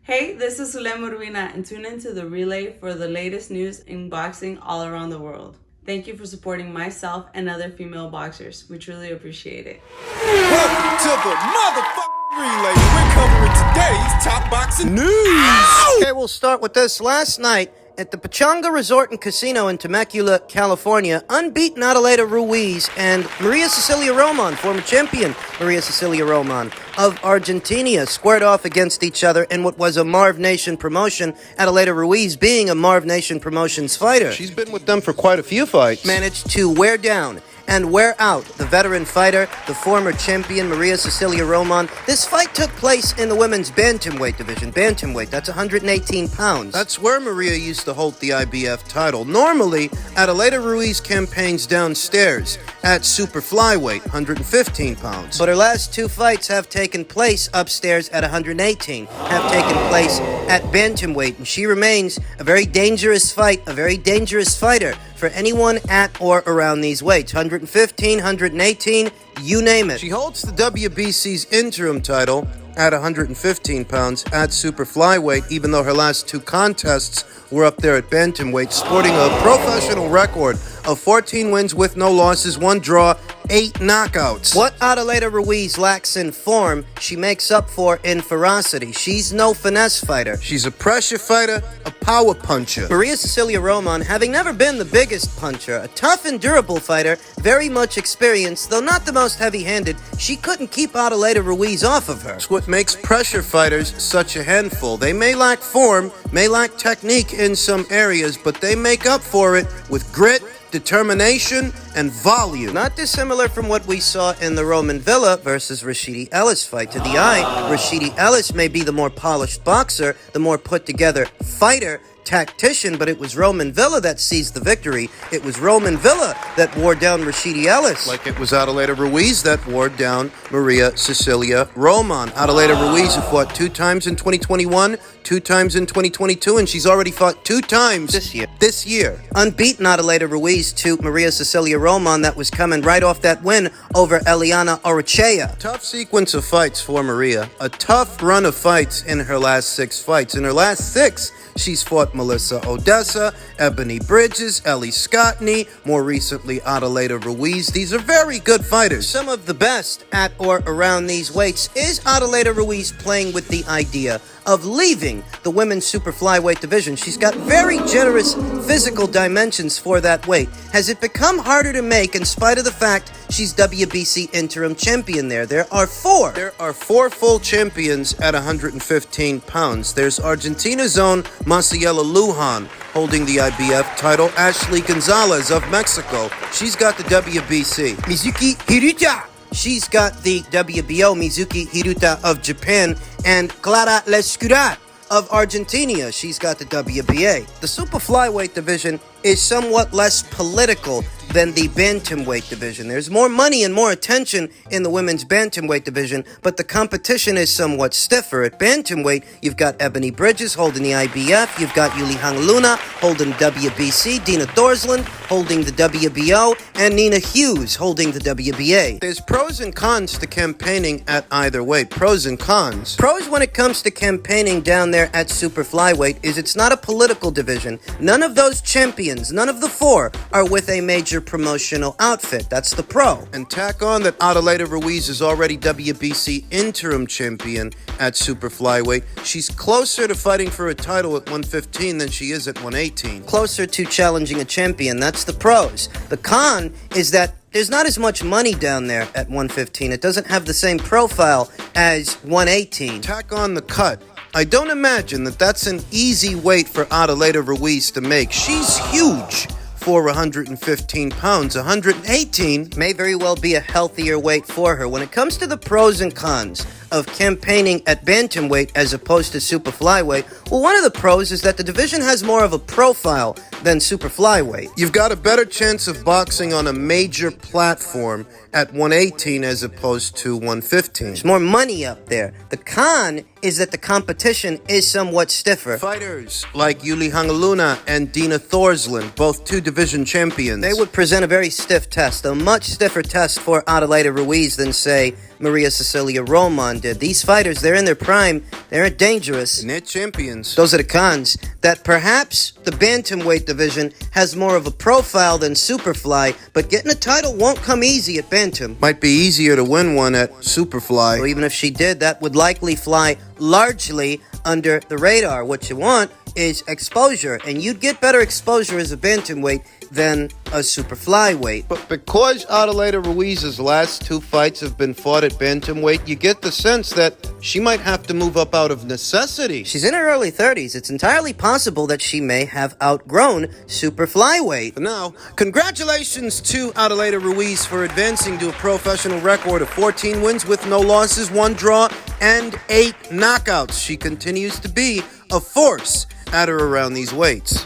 Hey, this is Zulema Urbina, and tune into the relay for the latest news in boxing all around the world. Thank you for supporting myself and other female boxers. We truly appreciate it. Welcome to the motherfucking relay. We're covering today's top boxing news. Okay, we'll start with this. Last night at the Pachanga Resort and Casino in Temecula, California, unbeaten Adelaida Ruiz and Maria Cecilia Roman, former champion Maria Cecilia Roman of Argentina, squared off against each other in what was a Marv Nation promotion, Adelaida Ruiz being a Marv Nation Promotions fighter. She's been with them for quite a few fights. Managed to wear down and wear out the veteran fighter, the former champion Maria Cecilia Roman. This fight took place in the women's bantamweight division. Bantamweight, that's 118 pounds. That's where Maria used to hold the IBF title. Normally, Adelaida Ruiz campaigns downstairs at super flyweight, 115 pounds. But her last two fights have taken place upstairs at 118, have taken place at bantamweight, and she remains a very dangerous fighter for anyone at or around these weights. 115, 118, you name it. She holds the WBC's interim title at 115 pounds at super flyweight, even though her last two contests were up there at bantamweight, sporting a professional record of 14 wins with no losses, 1 draw, 8 knockouts. What Adelaida Ruiz lacks in form, she makes up for in ferocity. She's no finesse fighter. She's a pressure fighter, a power puncher. Maria Cecilia Roman, having never been the biggest puncher, a tough and durable fighter, very much experienced, though not the most heavy-handed, she couldn't keep Adelaida Ruiz off of her. That's what makes pressure fighters such a handful. They may lack form, may lack technique in some areas, but they make up for it with grit, determination, and volume. Not dissimilar from what we saw in the Roman Villa versus Rashidi Ellis fight. To the eye, Rashidi Ellis may be the more polished boxer, the more put-together fighter, tactician, but it was Roman Villa that seized the victory. It was Roman Villa that wore down Rashidi Ellis. Like it was Adelaida Ruiz that wore down Maria Cecilia Roman. Adelaida Ruiz, who fought 2 times in 2021, 2 times in 2022, and she's already fought 2 times this year. Unbeaten Adelaida Ruiz to Maria Cecilia Roman, that was coming right off that win over Eliana Orechea. Tough sequence of fights for Maria. A tough run of fights in her last 6 fights. In her last 6, she's fought Melissa Odessa, Ebony Bridges, Ellie Scottney, more recently Adelaida Ruiz. These are very good fighters. Some of the best at or around these weights. Is Adelaida Ruiz playing with the idea of leaving the women's super flyweight division? She's got very generous physical dimensions for that weight. Has it become harder to make in spite of the fact she's WBC interim champion there? There are 4. There are 4 full champions at 115 pounds. There's Argentina's own Maciela Lujan holding the IBF title. Ashley Gonzalez of Mexico. She's got the WBC. Mizuki Hiruta. She's got the WBO, Mizuki Hiruta of Japan, and Clara Lescurat of Argentina. She's got the WBA. The super flyweight division is somewhat less political than the bantamweight division. There's more money and more attention in the women's bantamweight division, but the competition is somewhat stiffer. At bantamweight, you've got Ebony Bridges holding the IBF, you've got Yuli Hangluna holding WBC, Dina Thorsland holding the WBO, and Nina Hughes holding the WBA. There's pros and cons to campaigning at either weight. Pros and cons. Pros when it comes to campaigning down there at super flyweight is it's not a political division. None of those champions, none of the 4 are with a major promotional outfit. That's the pro. And tack on that Adelaida Ruiz is already WBC interim champion at super flyweight. She's closer to fighting for a title at 115 than she is at 118. Closer to challenging a champion. That's the pros. The con is that there's not as much money down there at 115. It doesn't have the same profile as 118. Tack on the cut. I don't imagine that that's an easy weight for Adelaida Ruiz to make. She's huge for 115 pounds. 118 may very well be a healthier weight for her. When it comes to the pros and cons of campaigning at bantamweight as opposed to super flyweight, well, one of the pros is that the division has more of a profile than super flyweight. You've got a better chance of boxing on a major platform at 118 as opposed to 115. There's more money up there. The con is that the competition is somewhat stiffer. Fighters like Yuli Hangluna and Dina Thorsland, both 2 division champions. They would present a very stiff test, a much stiffer test for Adelaida Ruiz than, say, Maria Cecilia Roman did. These fighters, they're in their prime, they're dangerous. Net champions. Those are the cons. That perhaps the bantamweight division has more of a profile than Superfly, but getting a title won't come easy at bantam. Might be easier to win one at Superfly. Or even if she did, that would likely fly largely under the radar. What you want is exposure, and you'd get better exposure as a bantamweight than a super flyweight. But because Adelaida Ruiz's last two fights have been fought at bantamweight, you get the sense that she might have to move up out of necessity. She's in her early 30s. It's entirely possible that she may have outgrown super flyweight. For now, congratulations to Adelaida Ruiz for advancing to a professional record of 14 wins with no losses, 1 draw, and 8 knockouts. She continues to be a force at or around these weights.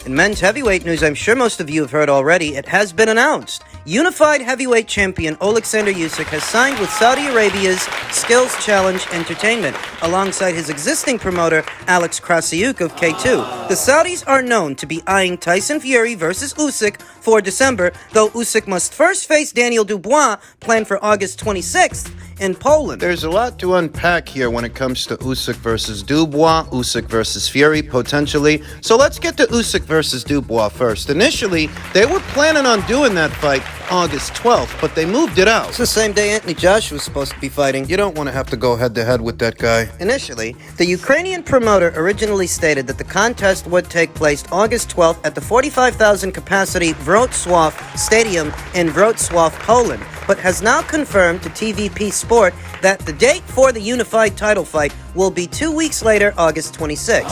In men's heavyweight news, I'm sure most of you have heard already, it has been announced. Unified heavyweight champion Alexander Usyk has signed with Saudi Arabia's Skills Challenge Entertainment, alongside his existing promoter, Alex Krassyuk of K2. The Saudis are known to be eyeing Tyson Fury versus Usyk for December, though Usyk must first face Daniel Dubois, planned for August 26th in Poland. There's a lot to unpack here when it comes to Usyk versus Dubois, Usyk versus Fury, potentially. So let's get to Usyk versus Dubois first. Initially, they were planning on doing that fight August 12th, but they moved it out. It's the same day Anthony Joshua was supposed to be fighting. You don't want to have to go head-to-head with that guy. Initially, the Ukrainian promoter originally stated that the contest would take place August 12th at the 45,000 capacity Wrocław Stadium in Wrocław, Poland, but has now confirmed to TVP Sport that the date for the unified title fight will be 2 weeks later, August 26.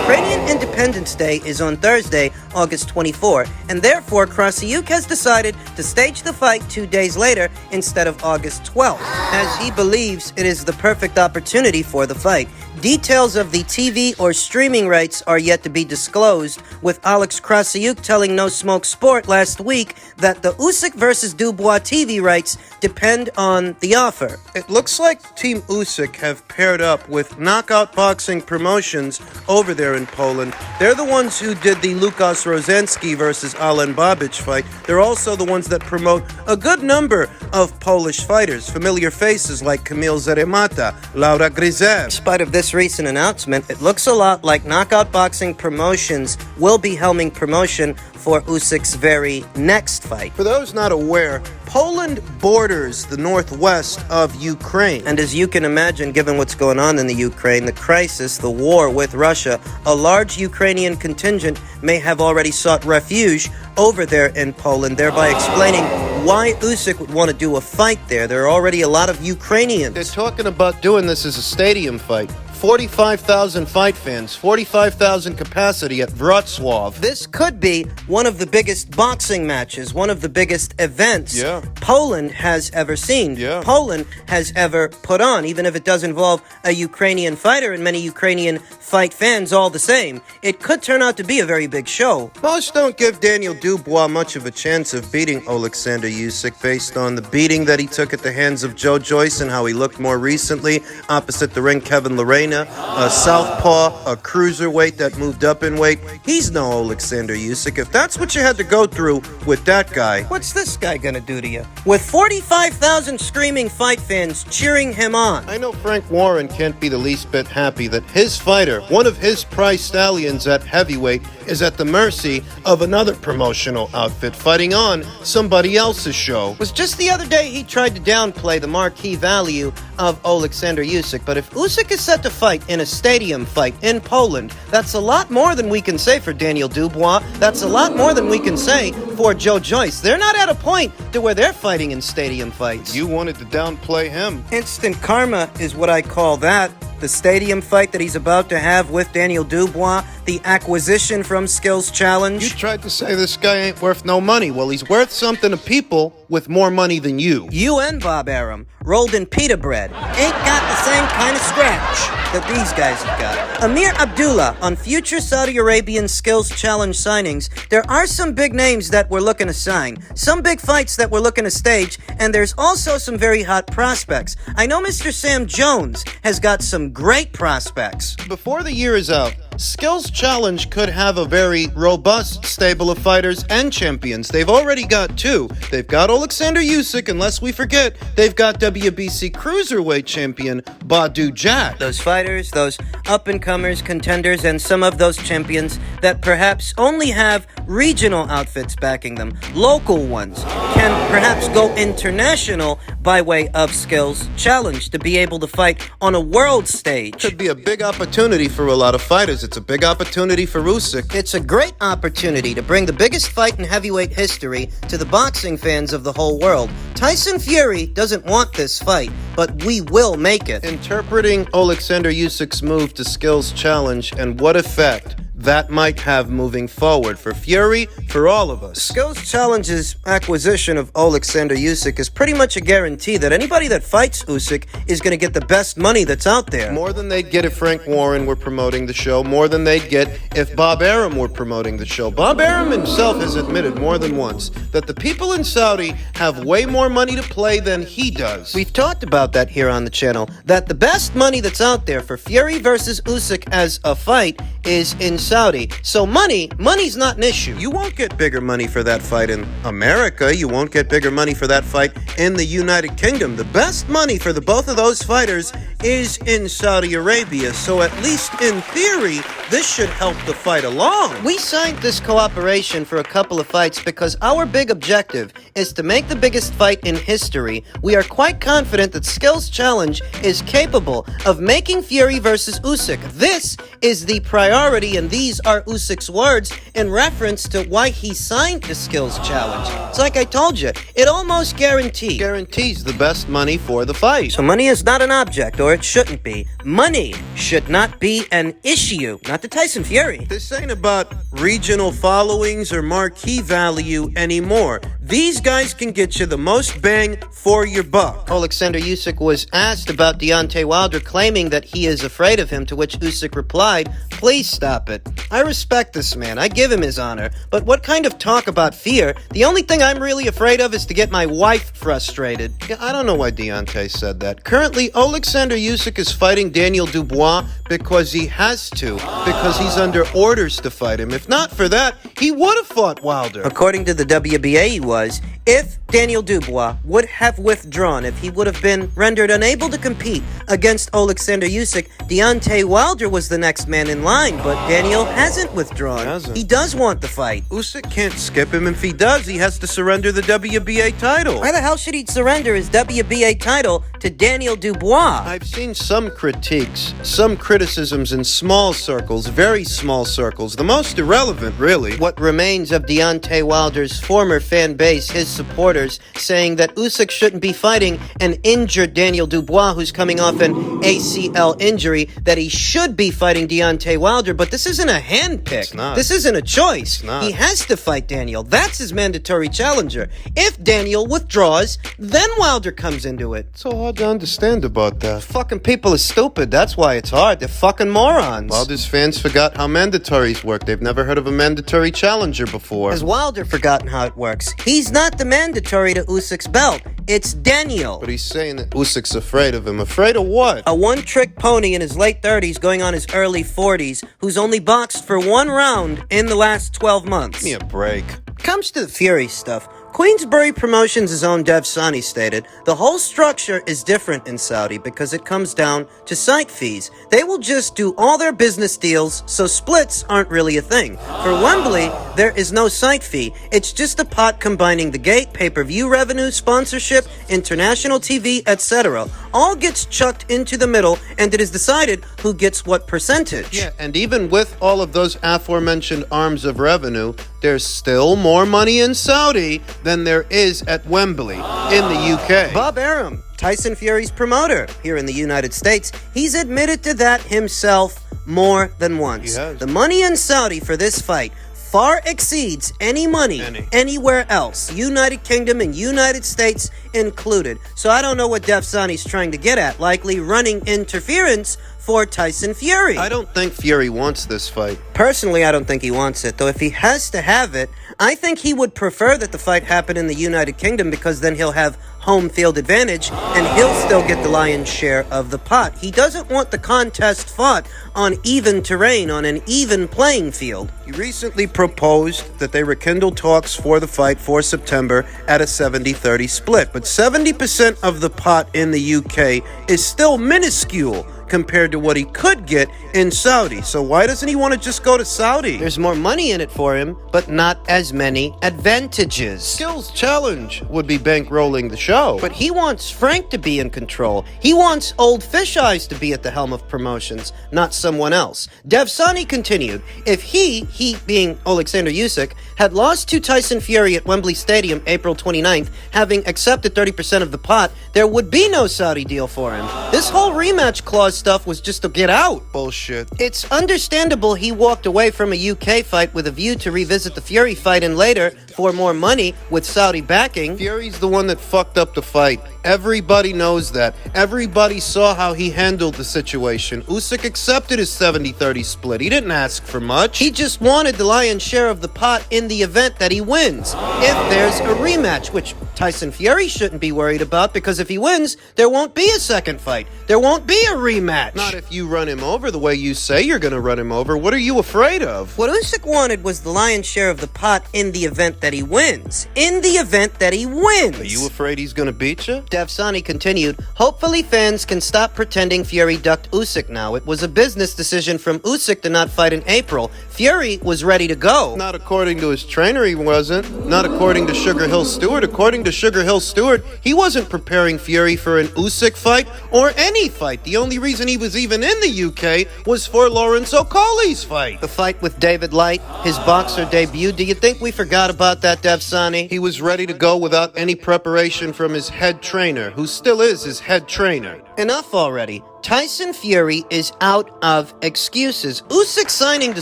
Ukrainian Independence Day is on Thursday, August 24, and therefore Krassyuk has decided to stage the fight 2 days later instead of August 12th, as he believes it is the perfect opportunity for the fight. Details of the TV or streaming rights are yet to be disclosed, with Alex Krassyuk telling No Smoke Sport last week that the Usyk versus Dubois TV rights depend on the offer. It looks like Team Usyk have paired up with Knockout Boxing Promotions over there in Poland. They're the ones who did the Lukas Rozenski versus Alen Babic fight. They're also the ones that promote a good number of Polish fighters, familiar faces like Kamil Zaremata, Laura Grizer. In spite of this recent announcement, it looks a lot like Knockout Boxing Promotions will be helming promotion for Usyk's very next fight. For those not aware, Poland borders the northwest of Ukraine. And as you can imagine, given what's going on in the Ukraine, the crisis, the war with Russia, a large Ukrainian contingent may have already sought refuge over there in Poland, thereby explaining why Usyk would want to do a fight there. There are already a lot of Ukrainians. They're talking about doing this as a stadium fight. 45,000 fight fans, 45,000 capacity at Wrocław. This could be one of the biggest boxing matches, one of the biggest events Poland has ever seen. Poland has ever put on, even if it does involve a Ukrainian fighter and many Ukrainian fight fans all the same. It could turn out to be a very big show. Most don't give Daniel Dubois much of a chance of beating Alexander Usyk based on the beating that he took at the hands of Joe Joyce and how he looked more recently opposite the ring Kevin Lorena. A southpaw, a cruiserweight that moved up in weight. He's no Alexander Usyk. If that's what you had to go through with that guy, what's this guy gonna do to you? With 45,000 screaming fight fans cheering him on. I know Frank Warren can't be the least bit happy that his fighter, one of his prize stallions at heavyweight, is at the mercy of another promotional outfit fighting on somebody else's show. It was just the other day he tried to downplay the marquee value of Alexander Usyk, but if Usyk is set to fight in a stadium fight in Poland, that's a lot more than we can say for Daniel Dubois. That's a lot more than we can say for Joe Joyce. They're not at a point to where they're fighting in stadium fights. You wanted to downplay him. Instant karma is what I call that. The stadium fight that he's about to have with Daniel Dubois, the acquisition from Skills Challenge. You tried to say this guy ain't worth no money. Well, he's worth something to people with more money than you. You and Bob Arum, rolled in pita bread, ain't got the same kind of scratch that these guys have got. Amir Abdullah on future Saudi Arabian Skills Challenge signings. There are some big names that we're looking to sign, some big fights that we're looking to stage, and there's also some very hot prospects. I know Mr. Sam Jones has got some great prospects. Before the year is out, Skills Challenge could have a very robust stable of fighters and champions. They've already got two. They've got Alexander Usyk, and lest we forget, they've got WBC Cruiserweight champion Badu Jack. Those fighters, those up-and-comers, contenders, and some of those champions that perhaps only have regional outfits backing them, local ones, can perhaps go international by way of Skills Challenge to be able to fight on a world stage. Could be a big opportunity for a lot of fighters. It's a big opportunity for Usyk. It's a great opportunity to bring the biggest fight in heavyweight history to the boxing fans of the whole world. Tyson Fury doesn't want this fight, but we will make it. Interpreting Alexander Usyk's move to Skills Challenge and what effect that might have moving forward for Fury, for all of us. Skills Challenge's acquisition of Alexander Usyk is pretty much a guarantee that anybody that fights Usyk is going to get the best money that's out there. More than they'd get if Frank Warren were promoting the show, more than they'd get if Bob Arum were promoting the show. Bob Arum himself has admitted more than once that the people in Saudi have way more money to play than he does. We've talked about that here on the channel, that the best money that's out there for Fury versus Usyk as a fight is in Saudi. So money's not an issue. You won't get bigger money for that fight in America. You won't get bigger money for that fight in the United Kingdom. The best money for the both of those fighters is in Saudi Arabia. So at least in theory, this should help the fight along. We signed this cooperation for a couple of fights because our big objective is to make the biggest fight in history. We are quite confident that Skills Challenge is capable of making Fury versus Usyk. This is the priority, and these are Usyk's words in reference to why he signed the Skills Challenge. It's like I told you, it almost Guarantees the best money for the fight. So money is not an object, or it shouldn't be. Money should not be an issue. Not to Tyson Fury. This ain't about regional followings or marquee value anymore. These guys can get you the most bang for your buck. Alexander Usyk was asked about Deontay Wilder claiming that he is afraid of him, to which Usyk replied, "Please stop it. I respect this man. I give him his honor. But what kind of talk about fear? The only thing I'm really afraid of is to get my wife frustrated." Yeah, I don't know why Deontay said that. Currently, Alexander Usyk is fighting Daniel Dubois because he has to, because he's under orders to fight him. If not for that, he would have fought Wilder. According to the WBA, he was. If Daniel Dubois would have withdrawn, if he would have been rendered unable to compete against Alexander Usyk, Deontay Wilder was the next man in line, but Daniel hasn't withdrawn. He does want the fight. Usyk can't skip him. If he does, he has to surrender the WBA title. Why the hell should he surrender his WBA title to Daniel Dubois? I've seen some critiques, some criticisms in small circles, very small circles, the most irrelevant, really. What remains of Deontay Wilder's former fan base, his supporters, saying that Usyk shouldn't be fighting an injured Daniel Dubois who's coming off an ACL injury, that he should be fighting Deontay Wilder, but this isn't a handpick. It's not. This isn't a choice. It's not. He has to fight Daniel. That's his mandatory challenger. If Daniel withdraws, then Wilder comes into it. It's so hard to understand about that. Fucking people are stupid. That's why it's hard. They're fucking morons. Wilder's fans forgot how mandatories work. They've never heard of a mandatory challenger before. Has Wilder forgotten how it works? He's not the mandatory to Usyk's belt. It's Daniel. But he's saying that Usyk's afraid of him. Afraid of what? A one-trick pony in his late 30s going on his early 40s who's only boxed for one round in the last 12 months. Give me a break. Comes to the Fury stuff. Queensbury Promotions' own Dev Sani stated, the whole structure is different in Saudi because it comes down to site fees. They will just do all their business deals, so splits aren't really a thing. For Wembley, there is no site fee. It's just a pot combining the gate, pay-per-view revenue, sponsorship, international TV, etc. All gets chucked into the middle, and it is decided who gets what percentage. Yeah, and even with all of those aforementioned arms of revenue, there's still more money in Saudi than there is at Wembley in the UK. Bob Arum, Tyson Fury's promoter here in the United States, he's admitted to that himself more than once. He has. The money in Saudi for this fight far exceeds any money anywhere else, United Kingdom and United States included. So I don't know what Dev Sani's trying to get at, likely running interference for Tyson Fury. I don't think Fury wants this fight. Personally, I don't think he wants it, though if he has to have it, I think he would prefer that the fight happen in the United Kingdom because then he'll have home field advantage and he'll still get the lion's share of the pot. He doesn't want the contest fought on even terrain, on an even playing field. He recently proposed that they rekindle talks for the fight for September at a 70-30 split, but 70% of the pot in the UK is still minuscule compared to what he could get in Saudi. So why doesn't he want to just go to Saudi? There's more money in it for him, but not as many advantages. Skills Challenge would be bankrolling the show. But he wants Frank to be in control. He wants old Fish Eyes to be at the helm of promotions, not someone else. Devsani continued, if he being Alexander Usyk, had lost to Tyson Fury at Wembley Stadium April 29th, having accepted 30% of the pot, there would be no Saudi deal for him. This whole rematch clause stuff was just to get out. Bullshit. It's understandable he walked away from a UK fight with a view to revisit the Fury fight and later for more money with Saudi backing. Fury's the one that fucked up the fight. Everybody knows that. Everybody saw how he handled the situation. Usyk accepted his 70-30 split. He didn't ask for much. He just wanted the lion's share of the pot in the event that he wins. If there's a rematch, which Tyson Fury shouldn't be worried about because if he wins, there won't be a second fight. There won't be a rematch. Not if you run him over the way you say you're going to run him over. What are you afraid of? What Usyk wanted was the lion's share of the pot in the event that he wins. In the event that he wins. Are you afraid he's going to beat you? Devsani continued, hopefully fans can stop pretending Fury ducked Usyk now. It was a business decision from Usyk to not fight in April. Fury was ready to go. Not according to his trainer, he wasn't. Not according to Sugar Hill Stewart. According to Sugar Hill Stewart, he wasn't preparing Fury for an Usyk fight or any fight. The only reason he was even in the UK was for Lawrence Okolie's fight. The fight with David Light, his boxer debut, do you think we forgot about that, Devsani? He was ready to go without any preparation from his head trainer, who still is his head trainer. Enough already. Tyson Fury is out of excuses. Usyk signing the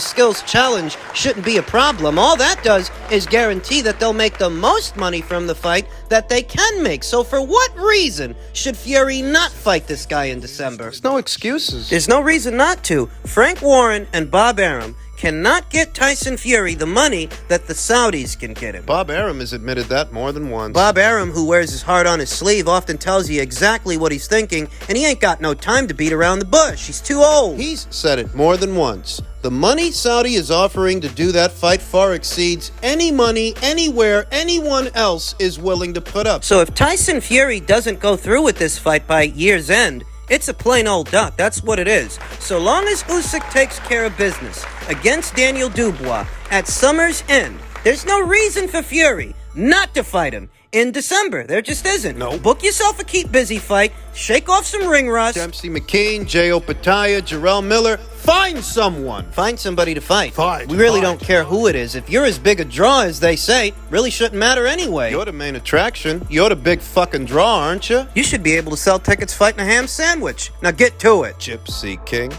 Skills Challenge shouldn't be a problem. All that does is guarantee that they'll make the most money from the fight that they can make. So for what reason should Fury not fight this guy in December? There's no excuses. There's no reason not to. Frank Warren and Bob Arum cannot get Tyson Fury the money that the Saudis can get him. Bob Arum has admitted that more than once. Bob Arum, who wears his heart on his sleeve, often tells you exactly what he's thinking, and he ain't got no time to beat around the bush. He's too old. He's said it more than once. The money Saudi is offering to do that fight far exceeds any money anywhere anyone else is willing to put up. So if Tyson Fury doesn't go through with this fight by year's end, it's a plain old duck. That's what it is. So long as Usyk takes care of business against Daniel Dubois at summer's end, there's no reason for Fury not to fight him in December. There just isn't. No. Book yourself a keep busy fight, shake off some ring rust. Dempsey McKean, J.O. Pataya, Jarrell Miller. Find someone. Find somebody to fight. Fight. We really don't care who it is. If you're as big a draw as they say, really shouldn't matter anyway. You're the main attraction. You're the big fucking draw, aren't you? You should be able to sell tickets fighting a ham sandwich. Now get to it. Gypsy King.